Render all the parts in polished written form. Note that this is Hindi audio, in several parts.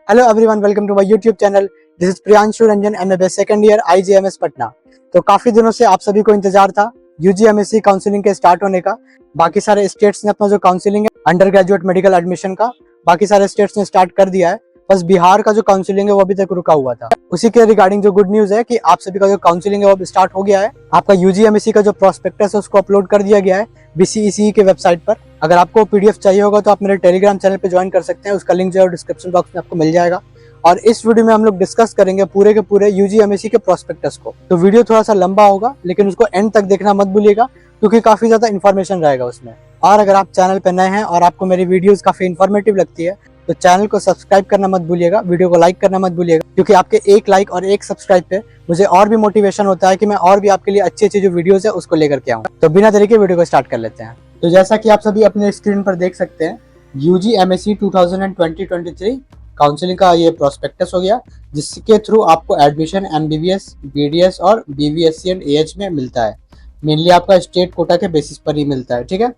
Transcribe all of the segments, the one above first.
Hello everyone, welcome to my YouTube channel. This is Priyanshu Ranjan, MBBS second year IGIMS Patna. तो काफी दिनों से आप सभी को इंतजार था यूजीएमएससी काउंसलिंग के स्टार्ट होने का। बाकी सारे स्टेट्स ने अपना जो काउंसलिंग है अंडर ग्रेजुएट मेडिकल एडमिशन का, बाकी सारे स्टेट्स ने स्टार्ट कर दिया है। बस बिहार का जो काउंसलिंग है वो अभी तक रुका हुआ था। उसी के रिगार्डिंग जो गुड न्यूज है कि आप सभी का जो काउंसलिंग है वो स्टार्ट हो गया है। आपका यूजीएमएससी का जो प्रोस्पेक्टस है उसको अपलोड कर दिया गया है बीसीईसी के वेबसाइट पर। अगर आपको पीडीएफ चाहिए होगा तो आप मेरे टेलीग्राम चैनल पे ज्वाइन कर सकते हैं, उसका लिंक जो है डिस्क्रिप्शन बॉक्स में आपको मिल जाएगा। और इस वीडियो में हम लोग डिस्कस करेंगे पूरे के पूरे यूजीएमएससी के प्रोस्पेक्टस को। तो वीडियो थोड़ा सा लंबा होगा लेकिन उसको एंड तक देखना मत भूलिएगा क्योंकि काफी ज्यादा इन्फॉर्मेशन रहेगा उसमें। और अगर आप चैनल पे नए हैं और आपको मेरी वीडियोस काफी इन्फॉर्मेटिव लगती है तो चैनल को सब्सक्राइब करना मत भूलिएगा, वीडियो को लाइक करना मत भूलिएगा, क्योंकि आपके एक लाइक और एक सब्सक्राइब पे मुझे और भी मोटिवेशन होता है कि मैं और भी आपके लिए अच्छी अच्छी जो वीडियोस है उसको लेकर के आऊँ। तो बिना देरी के वीडियो को स्टार्ट कर लेते हैं। तो जैसा कि आप सभी अपने स्क्रीन पर देख सकते हैं, यूजीएमएससी 2020-23 काउंसलिंग का ये प्रोस्पेक्टस हो गया, जिसके थ्रू आपको एडमिशन एमबीबीएस, बीडीएस और बीवीएससी एंड एएच में मिलता है। मेनली आपका स्टेट कोटा के बेसिस पर ही मिलता है, ठीक है।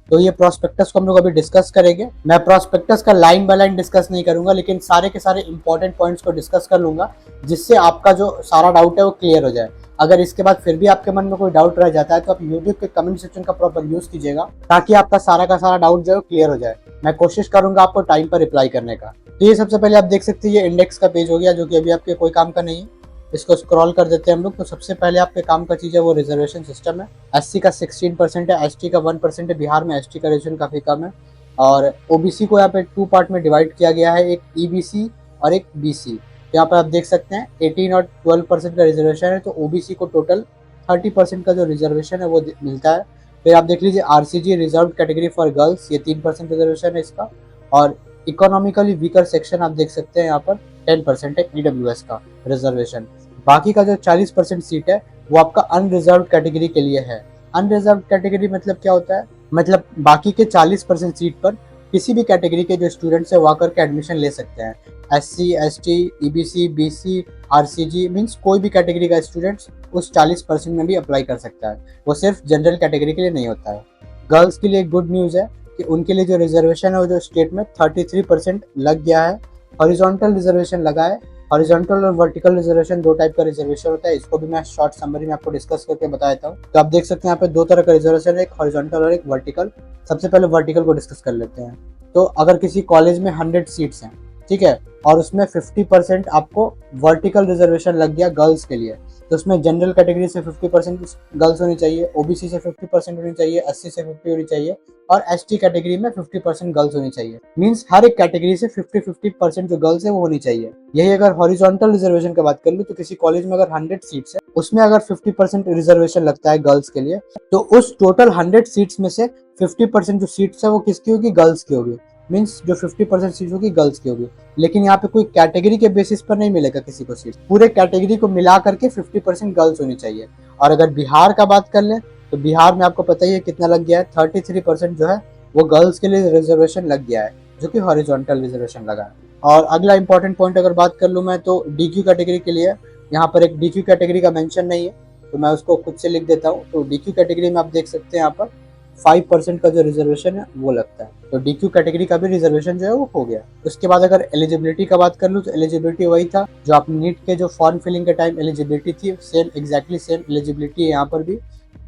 तो ये प्रोस्पेक्टस को हम लोग अभी डिस्कस करेंगे। मैं प्रोस्पेक्टस का लाइन बाय लाइन डिस्कस नहीं करूंगा, लेकिन सारे के सारे इंपॉर्टेंट पॉइंट्स को डिस्कस कर लूंगा, जिससे आपका जो सारा डाउट है वो क्लियर हो जाए। अगर इसके बाद फिर भी आपके मन में कोई डाउट रह जाता है तो आप यूट्यूब के कमेंट सेक्शन का प्रॉपर यूज कीजिएगा, ताकि आपका सारा का सारा डाउट जो है क्लियर हो जाए। मैं कोशिश करूंगा आपको टाइम पर रिप्लाई करने का। तो ये सबसे पहले आप देख सकते हैं, ये इंडेक्स का पेज हो गया जो कि अभी आपके कोई काम का नहीं है। इसको स्क्रॉल कर देते हैं हम लोग। तो सबसे पहले आपके काम का चीज है वो रिजर्वेशन सिस्टम है। एससी का 16% है, एसटी का 1% है। बिहार में एसटी का रिजर्वेशन काफी कम है। और ओबीसी को यहाँ पे 2 पार्ट में डिवाइड किया गया है, एक ईबीसी और एक बीसी। यहाँ पर आप देख सकते हैं 18 और 12% का रिजर्वेशन है, तो ओबीसी को टोटल 30% का जो रिजर्वेशन है वो मिलता है। फिर आप देख लीजिए RCG reserve category for girls, ये 3% रिजर्वेशन है इसका। और इकोनॉमिकली वीकर सेक्शन आप देख सकते हैं यहाँ पर 10% है ईडब्ल्यूएस का रिजर्वेशन। बाकी का जो 40% सीट है वो आपका अनरिजर्व कैटेगरी के लिए है। अनरिजर्व कैटेगरी मतलब क्या होता है? मतलब बाकी के 40% सीट पर किसी भी कैटेगरी के जो स्टूडेंट्स है वो आकर के एडमिशन ले सकते हैं। SC, ST, EBC, BC, RCG means कोई भी कैटेगरी का स्टूडेंट्स उस 40% में भी अप्लाई कर सकता है। वो सिर्फ जनरल कैटेगरी के लिए नहीं होता है। गर्ल्स के लिए गुड न्यूज़ है कि उनके लिए जो रिजर्वेशन है वो जो स्टेट में 33% लग गया है। हॉरिजॉन्टल रिजर्वेशन लगा है। हॉरिजॉन्टल और वर्टिकल रिजर्वेशन दो टाइप का रिजर्वेशन होता है। इसको भी मैं शॉर्ट समरी में आपको डिस्कस करके बता देता हूँ। तो आप देख सकते हैं यहाँ पे दो तरह का रिजर्वेशन है, एक हॉरिजॉन्टल और एक वर्टिकल। सबसे पहले वर्टिकल को डिस्कस कर लेते हैं। तो अगर किसी कॉलेज में 100 सीट्स हैं, ठीक है, और उसमें 50% आपको वर्टिकल रिजर्वेशन लग गया गर्ल्स के लिए, तो उसमें जनरल कैटेगरी से 50% गर्ल्स होनी चाहिए, ओबीसी से 50% होनी चाहिए, एससी से 50 होनी चाहिए और एसटी कैटेगरी में 50% गर्ल्स होनी चाहिए। मींस हर एक कैटेगरी से 50-50% जो गर्ल्स है वो होनी चाहिए। यही अगर हॉरिजॉन्टल रिजर्वेशन की बात कर लूं तो किसी कॉलेज में अगर 100 सीट्स है, उसमें अगर 50% रिजर्वेशन लगता है गर्ल्स के लिए, तो उस टोटल 100 सीट्स में से 50% जो सीट्स है वो किसकी होगी? गर्ल्स की होगी। मींस जो 50% सीट होगी गर्ल्स की होगी। लेकिन यहाँ पे कोई कैटेगरी के बेसिस पर नहीं मिलेगा किसी को सीट, पूरे कैटेगरी को मिला करके 50% गर्ल्स होनी चाहिए। और अगर बिहार का बात कर ले तो बिहार में आपको पता ही है कितना लग गया है, 33% जो है वो गर्ल्स के लिए रिजर्वेशन लग गया है, जो कि हॉरिजॉन्टल रिजर्वेशन लगा है। और अगला इंपॉर्टेंट पॉइंट अगर बात कर लूँ मैं तो डीक्यू कैटेगरी के लिए यहाँ पर एक डीक्यू कैटेगरी का मेंशन नहीं है, तो मैं उसको खुद से लिख देता हूँ। तो डीक्यू कैटेगरी में आप देख सकते हैं यहाँ पर 5% का जो रिजर्वेशन है वो लगता है। तो डीक्यू कैटेगरी का भी रिजर्वेशन जो है वो हो गया। उसके बाद अगर एलिजिबिलिटी का बात कर लूँ तो एलिजिबिलिटी वही था जो आप नीट के जो फॉर्म फिलिंग के टाइम एलिजिबिलिटी थी, सेम एग्जैक्टली सेम एलिजिबिलिटी है यहाँ पर भी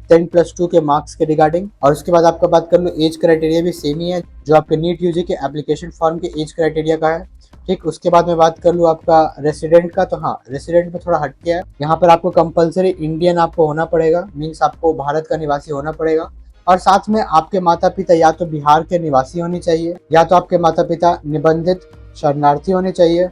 10+2 के मार्क्स के रिगार्डिंग। और उसके बाद आपका बात कर लो एज क्राइटेरिया भी सेम ही है जो आपके नीट यूजी के एप्लीकेशन फॉर्म के एज क्राइटेरिया का है, ठीक। उसके बाद मैं बात कर लूँ आपका रेसिडेंट का, तो हाँ रेसिडेंट में थोड़ा हट गया है। यहाँ पर आपको कंपलसरी इंडियन आपको होना पड़ेगा, मीन्स आपको भारत का निवासी होना पड़ेगा। और साथ में आपके माता पिता या तो बिहार के निवासी होने चाहिए, या तो आपके माता पिता निबंधित शरणार्थी होने चाहिए,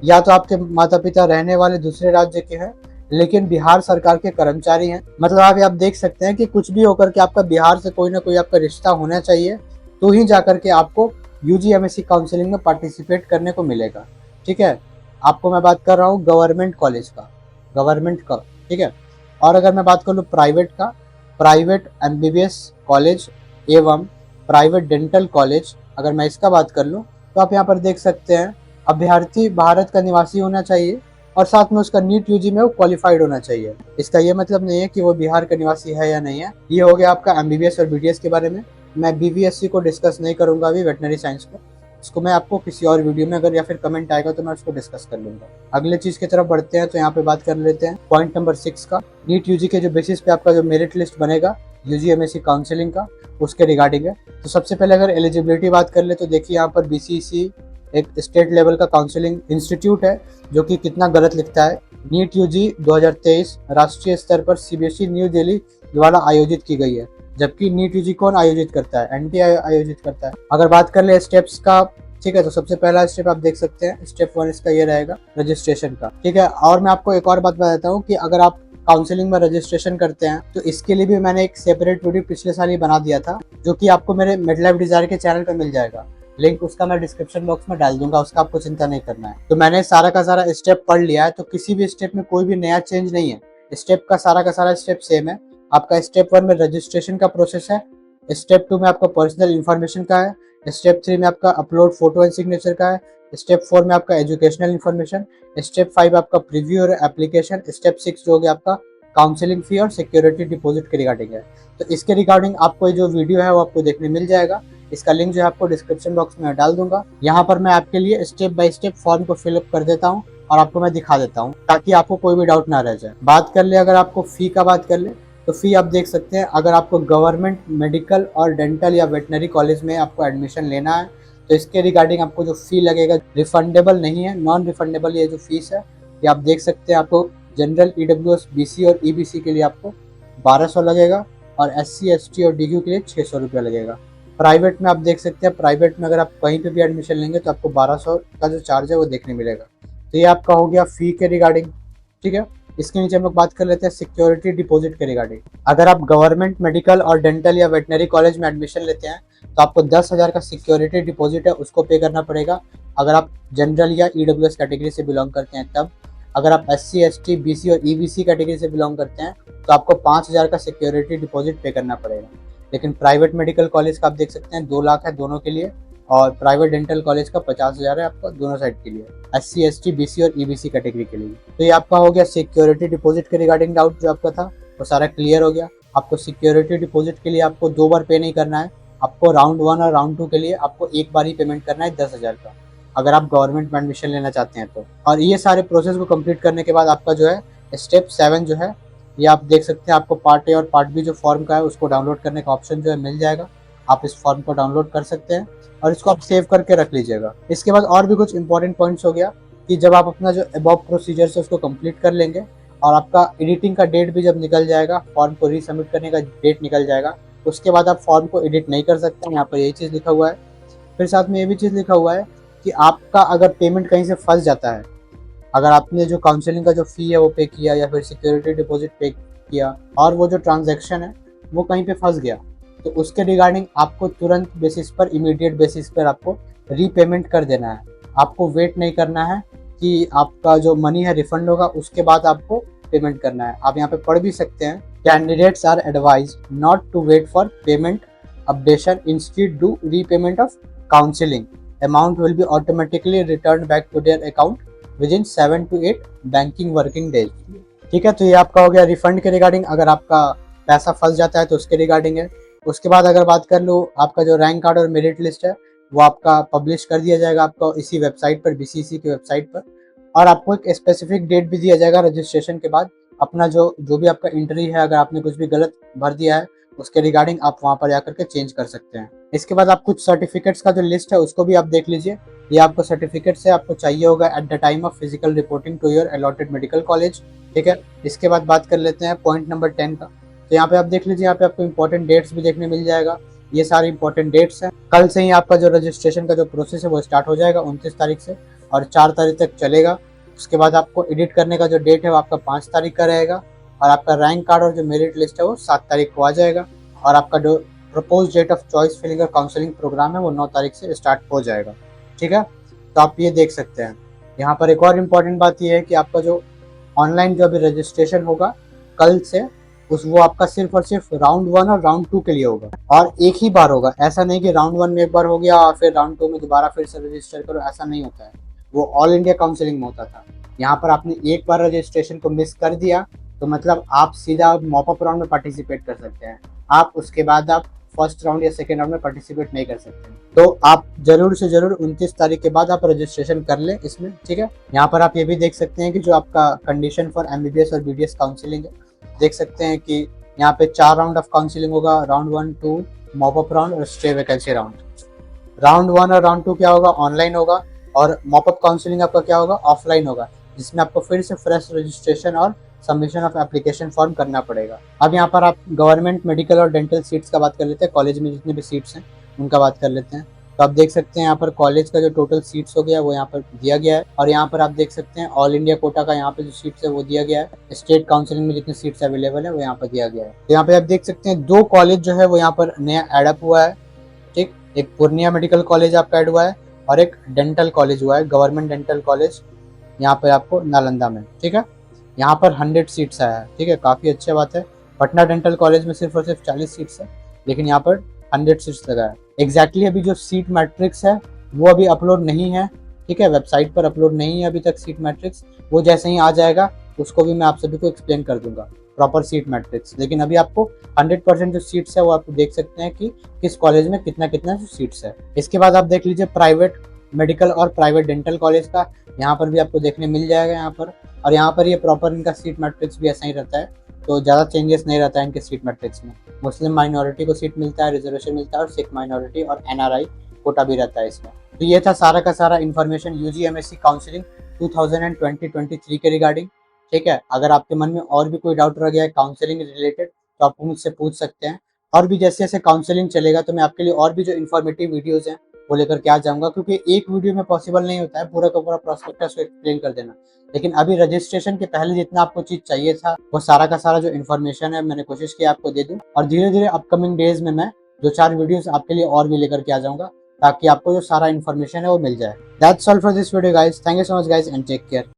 या तो आपके माता पिता रहने वाले दूसरे राज्य के हैं लेकिन बिहार सरकार के कर्मचारी हैं। मतलब आप देख सकते हैं कि कुछ भी होकर के आपका बिहार से कोई ना कोई आपका रिश्ता होना चाहिए, तो ही जाकर के आपको यूजीएमएससी काउंसलिंग में पार्टिसिपेट करने को मिलेगा, ठीक है। आपको मैं बात कर रहा हूँ गवर्नमेंट कॉलेज का, गवर्नमेंट का, ठीक है। और अगर मैं बात कर लूँ प्राइवेट का, प्राइवेट एमबीबीएस कॉलेज एवं प्राइवेट डेंटल कॉलेज, अगर मैं इसका बात कर लूँ तो आप यहाँ पर देख सकते हैं अभ्यर्थी भारत का निवासी होना चाहिए और साथ में उसका नीट यूजी में वो क्वालिफाइड होना चाहिए। इसका ये मतलब नहीं है कि वो बिहार का निवासी है या नहीं है। ये हो गया आपका एमबीबीएस और बीडीएस के बारे में। मैं बीवीएससी को डिस्कस नहीं करूंगा अभी, वेटनरी साइंस को। इसको मैं आपको किसी और वीडियो में अगर या फिर कमेंट आएगा तो मैं उसको डिस्कस कर लूंगा। अगले चीज की तरफ बढ़ते हैं, तो यहाँ पे बात कर लेते हैं पॉइंट नंबर 6 का। नीट यूजी के जो बेसिस पे आपका जो मेरिट लिस्ट बनेगा यूजीएमएससी काउंसलिंग का, उसके रिगार्डिंग है। तो सबसे पहले अगर एलिजिबिलिटी बात कर ले तो देखिए यहाँ पर बीसीसी एक स्टेट लेवल का काउंसलिंग इंस्टीट्यूट है जो कि कितना गलत लिखता है। नीट यूजी 2023 राष्ट्रीय स्तर पर सीबीएसई न्यू दिल्ली द्वारा आयोजित की गई है, जबकि नीट यूजी कौन आयोजित करता है? एनटीए आयोजित करता है। अगर बात कर ले स्टेप्स का, ठीक है, तो सबसे पहला स्टेप आप देख सकते हैं, स्टेप 1 इसका ये रहेगा रजिस्ट्रेशन का, ठीक है। और मैं आपको एक और बात बताता हूँ कि अगर आप काउंसलिंग में रजिस्ट्रेशन करते हैं तो इसके लिए भी मैंने एक सेपरेट वीडियो पिछले साल ही बना दिया था, जो कि आपको मेरे मिडलाइफ डिजायर के चैनल पे मिल जाएगा। लिंक उसका मैं डिस्क्रिप्शन बॉक्स में डाल दूंगा, उसका आपको चिंता नहीं करना है। तो मैंने सारा का सारा स्टेप पढ़ लिया है, तो किसी भी स्टेप में कोई भी नया चेंज नहीं है। स्टेप का सारा स्टेप सेम है। आपका स्टेप 1 में रजिस्ट्रेशन का प्रोसेस है, स्टेप 2 में आपका पर्सनल इन्फॉर्मेशन का है, स्टेप 3 में आपका अपलोड फोटो एंड सिग्नेचर का है, स्टेप 4 में आपका एजुकेशनल इन्फॉर्मेशन, स्टेप 5 आपका प्रीव्यू और एप्लीकेशन, स्टेप 6 जो हो गया आपका काउंसलिंग फी और सिक्योरिटी डिपॉजिट के रिगार्डिंग है। तो इसके रिगार्डिंग आपको जो वीडियो है वो आपको देखने मिल जाएगा। इसका लिंक जो है आपको डिस्क्रिप्शन बॉक्स में डाल दूंगा। यहाँ पर मैं आपके लिए स्टेप बाय स्टेप फॉर्म को फिलअप कर देता हूँ और आपको मैं दिखा देता हूँ, ताकि आपको कोई भी डाउट ना रह जाए। बात कर ले अगर आपको फी का बात कर ले तो फी आप देख सकते हैं, अगर आपको गवर्नमेंट मेडिकल और डेंटल या वेटनरी कॉलेज में आपको एडमिशन लेना है तो इसके रिगार्डिंग आपको जो फी लगेगा रिफंडेबल नहीं है, नॉन रिफंडेबल ये जो फीस है ये आप देख सकते हैं। आपको जनरल ईडब्ल्यूएस बीसी और ईबीसी के लिए आपको 1200 लगेगा और एससी एसटी और डीक्यू के लिए 600 रुपया लगेगा। प्राइवेट में आप देख सकते हैं, प्राइवेट में अगर आप कहीं पे भी एडमिशन लेंगे तो आपको 1200 का जो चार्ज है वो देखने मिलेगा। तो ये आपका हो गया फी के रिगार्डिंग, ठीक है। इसके नीचे हम लोग बात कर लेते हैं सिक्योरिटी डिपॉजिट के रिगार्डिंग। अगर आप गवर्नमेंट मेडिकल और डेंटल या वेटनरी कॉलेज में एडमिशन लेते हैं तो आपको 10,000 का सिक्योरिटी डिपॉजिट है उसको पे करना पड़ेगा, अगर आप जनरल या ईडब्ल्यूएस कैटेगरी से बिलोंग करते हैं तब। अगर आप एससी एसटी बीसी और ईबीसी कैटेगरी से बिलोंग करते हैं तो आपको 5,000 का सिक्योरिटी डिपॉजिट पे करना पड़ेगा। लेकिन प्राइवेट मेडिकल कॉलेज का आप देख सकते हैं 2 लाख है दोनों के लिए, और प्राइवेट डेंटल कॉलेज का 50,000 है आपका दोनों साइड के लिए, एससी एसटी बीसी और ईबीसी कैटेगरी के लिए। तो ये आपका हो गया सिक्योरिटी डिपॉजिट के रिगार्डिंग डाउट जो आपका था वो सारा क्लियर हो गया। आपको सिक्योरिटी डिपॉजिट के लिए आपको 2 बार पे नहीं करना है, आपको राउंड 1 और राउंड 2 के लिए आपको एक बार ही पेमेंट करना है 10,000 का, अगर आप गवर्नमेंट में एडमिशन लेना चाहते हैं तो। और ये सारे प्रोसेस को कंप्लीट करने के बाद आपका जो है स्टेप 7 जो है ये आप देख सकते हैं, आपको पार्ट ए और पार्ट बी जो फॉर्म का है उसको डाउनलोड करने का ऑप्शन जो है मिल जाएगा। आप इस फॉर्म को डाउनलोड कर सकते हैं और इसको आप सेव करके रख लीजिएगा। इसके बाद और भी कुछ इंपॉर्टेंट पॉइंट्स हो गया कि जब आप अपना जो अबव प्रोसीजर से उसको कंप्लीट कर लेंगे और आपका एडिटिंग का डेट भी जब निकल जाएगा, फॉर्म को रीसबमिट करने का डेट निकल जाएगा, उसके बाद आप फॉर्म को एडिट नहीं कर सकते। यहाँ पर यही चीज़ लिखा हुआ है। फिर साथ में ये भी चीज़ लिखा हुआ है कि आपका अगर पेमेंट कहीं से फंस जाता है, अगर आपने जो काउंसलिंग का जो फी है वो पे किया या फिर सिक्योरिटी डिपॉजिट पे किया और वो जो ट्रांजैक्शन है वो कहीं पे फंस गया, तो उसके रिगार्डिंग आपको तुरंत बेसिस पर, इमीडिएट बेसिस पर आपको रीपेमेंट कर देना है। आपको वेट नहीं करना है कि आपका जो मनी है रिफंड होगा उसके बाद आपको पेमेंट करना है। आप यहाँ पे पढ़ भी सकते हैं, candidates are advised not to wait for payment updation, instead do repayment of counselling, amount will be automatically return back to their account with in 7 to 8 banking working days. ठीक है, तो ये आपका हो गया रिफंड के रिगार्डिंग, अगर आपका पैसा फंस जाता है तो उसके रिगार्डिंग है। उसके बाद अगर बात कर लो, आपका जो रैंक कार्ड और मेरिट लिस्ट है वो आपका पब्लिश कर दिया जाएगा आपको इसी वेबसाइट पर, बीसीसी की वेबसाइट पर, और आपको एक स्पेसिफिक डेट भी दिया जाएगा रजिस्ट्रेशन के बाद। अपना जो भी आपका एंट्री है, अगर आपने कुछ भी गलत भर दिया है उसके रिगार्डिंग आप वहाँ पर जाकर के चेंज कर सकते हैं। इसके बाद आप कुछ सर्टिफिकेट्स का जो लिस्ट है उसको भी आप देख लीजिए। ये आपको सर्टिफिकेट्स है, आपको चाहिए होगा at the time of physical reporting to your allotted medical college. ठीक है, इसके बाद बात कर लेते हैं पॉइंट नंबर 10 का। तो यहाँ पे आप देख लीजिए, यहाँ पे आपको इंपॉर्टेंट डेट्स भी देखने मिल जाएगा। ये सारे इंपॉर्टेंट डेट्स हैं। कल से ही आपका जो रजिस्ट्रेशन का जो प्रोसेस है वो स्टार्ट हो जाएगा 29 तारीख से, और 4 तारीख तक चलेगा। उसके बाद आपको एडिट करने का जो डेट है वो आपका 5 तारीख का रहेगा, और आपका रैंक कार्ड और जो मेरिट लिस्ट है वो 7 तारीख को आ जाएगा, और आपका जो propose date of choice filling और काउंसलिंग प्रोग्राम है वो 9 तारीख से स्टार्ट हो जाएगा। ठीक है, तो आप ये देख सकते हैं। यहाँ पर एक और इम्पॉर्टेंट बात ये है कि आपका जो ऑनलाइन जो अभी रजिस्ट्रेशन होगा कल से, वो आपका सिर्फ और सिर्फ राउंड 1 और राउंड 2 के लिए होगा, और एक ही बार होगा। ऐसा नहीं कि राउंड 1 में एक बार हो गया और फिर राउंड 2 में दोबारा फिर से रजिस्टर करो, ऐसा नहीं होता है। वो ऑल इंडिया काउंसलिंग में होता था। यहाँ पर आपने एक बार रजिस्ट्रेशन को मिस कर दिया तो मतलब आप सीधा मॉपअप राउंड में पार्टिसिपेट कर सकते हैं। आप उसके बाद आप फर्स्ट राउंड या सेकेंड राउंड में पार्टिसिपेट नहीं कर सकते। तो आप जरूर से जरूर 29 तारीख के बाद आप रजिस्ट्रेशन कर लें इसमें, ठीक है। यहाँ पर आप ये भी देख सकते हैं कि जो आपका कंडीशन फॉर MBBS और BDS काउंसिलिंग है, देख सकते हैं कि यहाँ पे 4 राउंड ऑफ काउंसिलिंग होगा, राउंड 1, 2, मॉप अप राउंड और स्टे वैकेंसी राउंड। राउंड 1 और राउंड 2 क्या होगा, ऑनलाइन होगा, और मॉप अप काउंसिलिंग आपका क्या होगा, ऑफलाइन होगा, जिसमें आपको फिर से फ्रेश रजिस्ट्रेशन और सबमिशन ऑफ एप्लीकेशन फॉर्म करना पड़ेगा। अब यहाँ पर आप गवर्नमेंट मेडिकल और डेंटल सीट्स का बात कर लेते हैं, कॉलेज में जितने भी सीट्स हैं उनका बात कर लेते हैं। तो आप देख सकते हैं यहाँ पर कॉलेज का जो टोटल सीट्स हो गया वो यहाँ पर दिया गया है, और यहाँ पर आप देख सकते हैं ऑल इंडिया कोटा का यहाँ पे जो सीट्स है वो दिया गया है। स्टेट काउंसिलिंग में जितने सीट्स अवेलेबल है वो यहाँ पर दिया गया है। तो यहाँ पे आप देख सकते हैं 2 कॉलेज जो है वो यहाँ पर नया एडअप हुआ है, ठीक। एक पूर्णिया मेडिकल कॉलेज आपका ऐड हुआ है और एक डेंटल कॉलेज हुआ है, गवर्नमेंट डेंटल कॉलेज यहाँ पे आपको नालंदा में, ठीक है। यहाँ पर 100 सीट्स आया है, ठीक है, काफी अच्छी बात है। पटना डेंटल कॉलेज में सिर्फ और सिर्फ 40 सीट्स है, लेकिन यहाँ पर 100 सीट्स लगा है। एग्जैक्टली अभी जो सीट मैट्रिक्स है वो अभी अपलोड नहीं है, ठीक है, वेबसाइट पर अपलोड नहीं है अभी तक सीट मैट्रिक्स। वो जैसे ही आ जाएगा उसको भी मैं आप सभी को एक्सप्लेन कर दूंगा, प्रॉपर सीट मैट्रिक्स। लेकिन अभी आपको 100% जो सीट्स है वो आप देख सकते हैं कि किस कॉलेज में कितना कितना सीट्स है। इसके बाद आप देख लीजिए प्राइवेट मेडिकल और प्राइवेट डेंटल कॉलेज का, यहाँ पर भी आपको देखने मिल जाएगा यहाँ पर। और यहाँ पर ये प्रॉपर इनका सीट मैट्रिक्स भी ऐसा ही रहता है, तो ज़्यादा चेंजेस नहीं रहता है इनके सीट मैट्रिक्स में। मुस्लिम माइनॉरिटी को सीट मिलता है, रिजर्वेशन मिलता है, और सिख माइनॉरिटी और NRI कोटा भी रहता है इसमें। तो ये था सारा का सारा इन्फॉर्मेशन UG MSc काउंसिलिंग 2020-23 के रिगार्डिंग, ठीक है। अगर आपके मन में और भी कोई डाउट रह गया है काउंसलिंग रिलेटेड तो आप मुझसे पूछ सकते हैं, और भी जैसे जैसे काउंसलिंग चलेगा तो मैं आपके लिए और भी जो इन्फॉर्मेटिव वीडियोस हैं वो लेकर के आ जाऊंगा, क्योंकि एक वीडियो में पॉसिबल नहीं होता है पूरा का पूरा प्रोस्पेक्टस को एक्सप्लेन कर देना। लेकिन अभी रजिस्ट्रेशन के पहले जितना आपको चीज चाहिए था वो सारा का सारा जो इन्फॉर्मेशन है मैंने कोशिश की आपको दे दूं, और धीरे धीरे अपकमिंग डेज में मैं 2-4 वीडियोस आपके लिए और भी लेकर के आ जाऊंगा, ताकि आपको जो सारा इन्फॉर्मेशन है वो मिल जाए। That's all for this video guys, thank you so much guys and take care.